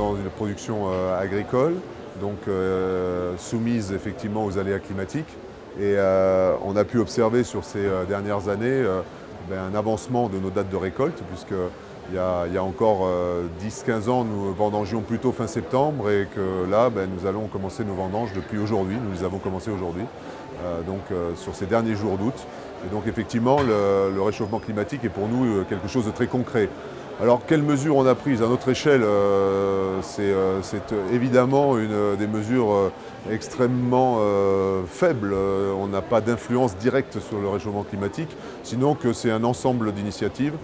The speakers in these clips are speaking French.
dans une production agricole, donc soumise effectivement aux aléas climatiques. Et on a pu observer sur ces dernières années un avancement de nos dates de récolte, puisqu'il y a encore 10-15 ans, nous vendangions plutôt fin septembre et que là, nous allons commencer nos vendanges depuis aujourd'hui. Nous les avons commencées aujourd'hui, sur ces derniers jours d'août. Et donc effectivement, le réchauffement climatique est pour nous quelque chose de très concret. Alors, quelles mesures on a prises à notre échelle? C'est évidemment des mesures extrêmement faibles. On n'a pas d'influence directe sur le réchauffement climatique, sinon que c'est un ensemble d'initiatives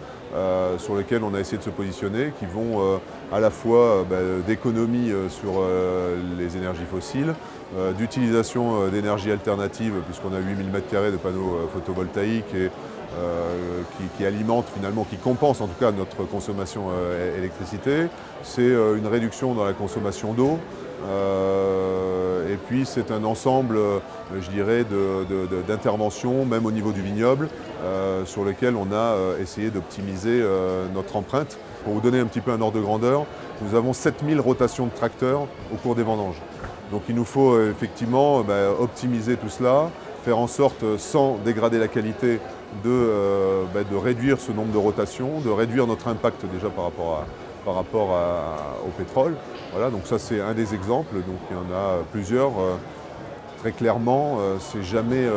sur lesquelles on a essayé de se positionner, qui vont à la fois d'économie sur les énergies fossiles, d'utilisation d'énergie alternative, puisqu'on a 8000 m² de panneaux photovoltaïques et qui alimente finalement, qui compense en tout cas notre consommation électricité. C'est une réduction dans la consommation d'eau. Et puis c'est un ensemble, je dirais, d'interventions, même au niveau du vignoble, sur lesquelles on a essayé d'optimiser notre empreinte. Pour vous donner un petit peu un ordre de grandeur, nous avons 7000 rotations de tracteurs au cours des vendanges. Donc il nous faut effectivement optimiser tout cela, faire en sorte, sans dégrader la qualité, de réduire ce nombre de rotations, de réduire notre impact déjà par rapport au pétrole. Voilà, donc ça c'est un des exemples, donc il y en a plusieurs. Très clairement, c'est jamais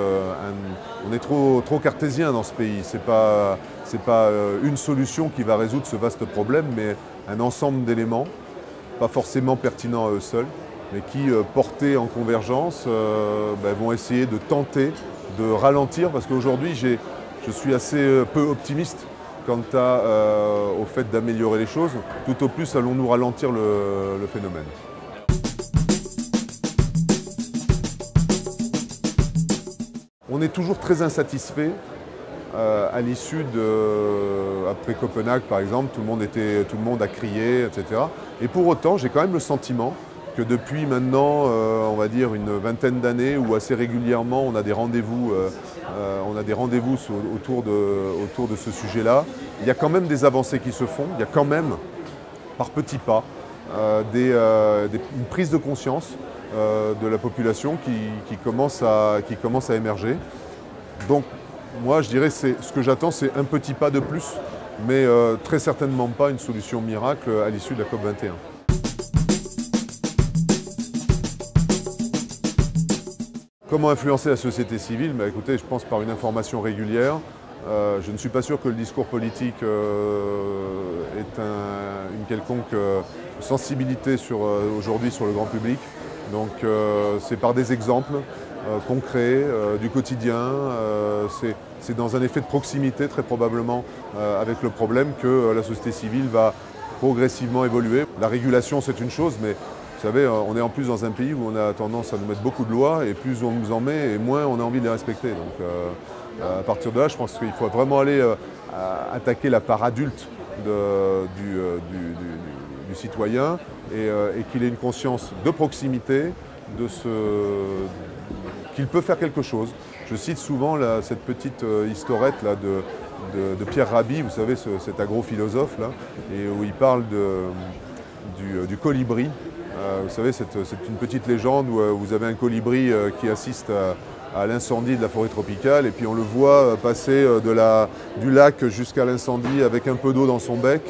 on est trop cartésien dans ce pays. C'est pas une solution qui va résoudre ce vaste problème, mais un ensemble d'éléments, pas forcément pertinents à eux seuls, mais qui, portés en convergence, vont essayer de tenter de ralentir, parce qu'aujourd'hui, je suis assez peu optimiste quant au fait d'améliorer les choses. Tout au plus, allons-nous ralentir le phénomène. On est toujours très insatisfait à l'issue après Copenhague, par exemple, tout le monde a crié, etc. Et pour autant, j'ai quand même le sentiment que depuis maintenant, on va dire une vingtaine d'années, où assez régulièrement on a des rendez-vous autour de ce sujet-là, il y a quand même des avancées qui se font, il y a quand même, par petits pas, une prise de conscience de la population qui commence à émerger. Donc moi je dirais ce que j'attends, c'est un petit pas de plus, mais très certainement pas une solution miracle à l'issue de la COP21. Comment influencer la société civile? Écoutez, je pense par une information régulière. Je ne suis pas sûr que le discours politique ait une quelconque sensibilité aujourd'hui sur le grand public. Donc c'est par des exemples concrets du quotidien. C'est dans un effet de proximité très probablement avec le problème que la société civile va progressivement évoluer. La régulation c'est une chose, mais vous savez, on est en plus dans un pays où on a tendance à nous mettre beaucoup de lois, et plus on nous en met, et moins on a envie de les respecter. Donc à partir de là, je pense qu'il faut vraiment aller attaquer la part adulte du citoyen, et qu'il ait une conscience de proximité, qu'il peut faire quelque chose. Je cite souvent cette petite historiette là, de Pierre Rabhi, vous savez, cet agrophilosophe, là, et où il parle du colibri. Vous savez, c'est une petite légende où vous avez un colibri qui assiste à l'incendie de la forêt tropicale, et puis on le voit passer du lac jusqu'à l'incendie avec un peu d'eau dans son bec.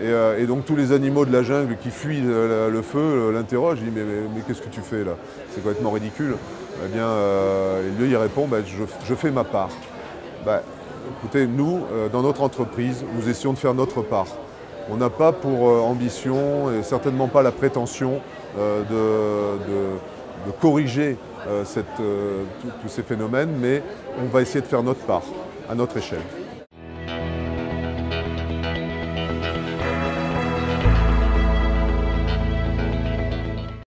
Et donc tous les animaux de la jungle qui fuient le feu l'interrogent. Il dit mais qu'est-ce que tu fais là? C'est complètement ridicule. Eh bien, lui il répond je fais ma part. Écoutez, nous, dans notre entreprise, nous essayons de faire notre part. On n'a pas pour ambition, et certainement pas la prétention, de corriger tous ces phénomènes, mais on va essayer de faire notre part, à notre échelle.